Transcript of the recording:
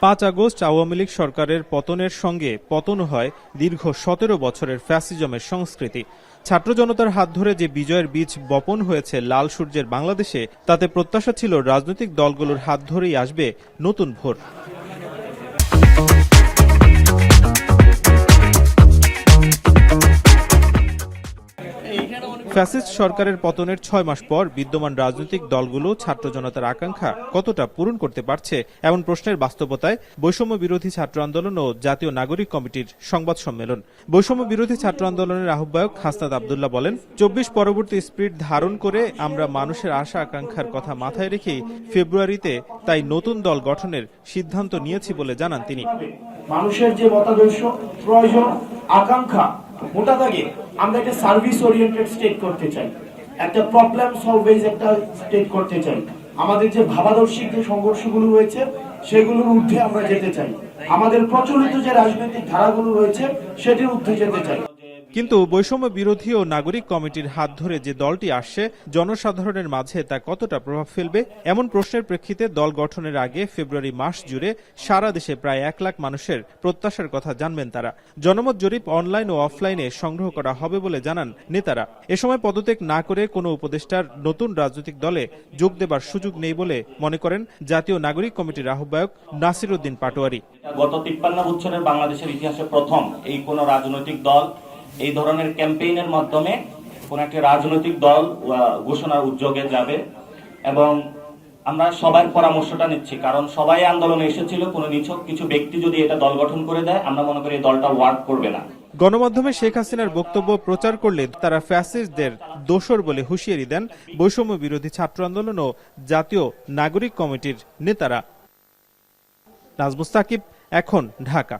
5 August Awami League সরকারের পতনের সঙ্গে পতন হয় দীর্ঘ 17 বছরের ফ্যাসিজমের সংস্কৃতি। ছাত্র জনতার হাত ধরে যে বিজয়ের বীজ বপন হয়েছে লাল সূর্যের বাংলাদেশে, তাতে প্রত্যাশা ছিল রাজনৈতিক দলগুলোর হাত ধরেই আসবে নতুন ভোর। ফ্যাসিস্ট সরকারের পতনের 6 মাস পর বিদ্যমান রাজনৈতিক দলগুলো ছাত্র জনতার আকাঙ্ক্ষা কতটা পূরণ করতে পারছে, এমন প্রশ্নের বাস্তবতায় বৈষম্য বিরোধী ছাত্র আন্দোলন ও জাতীয় নাগরিক কমিটির সংবাদ সম্মেলন। বৈষম্য বিরোধী ছাত্র আন্দোলনের আহ্বায়ক হাসনাত আব্দুল্লাহ বলেন, 24 পরবর্তী স্পিরিট ধারণ করে আমরা মানুষের আশা আকাঙ্ক্ষার কথা মাথায় রেখেই ফেব্রুয়ারিতে তাই নতুন দল গঠনের সিদ্ধান্ত নিয়েছি বলে জানান তিনি। মানুষের যে মতাদর্শ, প্রয়োজন, আকাঙ্ক্ষা, মোটা দাগে আমরা একটা সার্ভিস ওরিয়েন্টেড স্টেট করতে চাই, একটা প্রবলেম সলভেজ একটা স্টেট করতে চাই। আমাদের যে ভাবাদর্শিক যে সংঘর্ষগুলো রয়েছে সেগুলোর ঊর্ধ্বে আমরা যেতে চাই। আমাদের প্রচলিত যে রাজনৈতিক ধারাগুলো রয়েছে সেটির ঊর্ধ্বে যেতে চাই। কিন্তু বৈষম্য বিরোধী ও নাগরিক কমিটির হাত ধরে যে দলটি আসছে, জনসাধারণের মাঝে তা কতটা প্রভাব ফেলবে, এমন প্রশ্নের প্রেক্ষিতে দল গঠনের আগে ফেব্রুয়ারি মাস জুড়ে সারা দেশে প্রায় 1 লাখ মানুষের প্রত্যাশার কথা জানবেন তারা। জনমত জরিপ অনলাইন ও অফলাইনে সংগ্রহ করা হবে বলে জানান নেতারা। এ সময় পদত্যাগ না করে কোনো উপদেষ্টার নতুন রাজনৈতিক দলে যোগ দেবার সুযোগ নেই বলে মনে করেন জাতীয় নাগরিক কমিটির আহ্বায়ক নাসির উদ্দিন পাটোয়ারি। গত 53 বছরের বাংলাদেশের ইতিহাসে প্রথম এই কোন রাজনৈতিক দল এই ধরনের ক্যাম্পেইনের মাধ্যমে কোন একটি রাজনৈতিক দল ঘোষণার উদ্যোগে যাবে, এবং আমরা সবার পরামর্শটা নিচ্ছি, কারণ সবাই আন্দোলনে এসেছিল। কোনো নিছক কিছু ব্যক্তি যদি এটা দল গঠন করে দেয়, আমরা মনে করি এই দলটা ওয়ার্ক করবে না। গণমাধ্যমে শেখ হাসিনার বক্তব্য প্রচার করলে তারা ফ্যাসিস্টদের দোসর বলে হুঁশিয়ারি দেন বৈষম্য বিরোধী ছাত্র আন্দোলন ও জাতীয় নাগরিক কমিটির নেতারা। নাজমুস সাকিব, এখন, ঢাকা।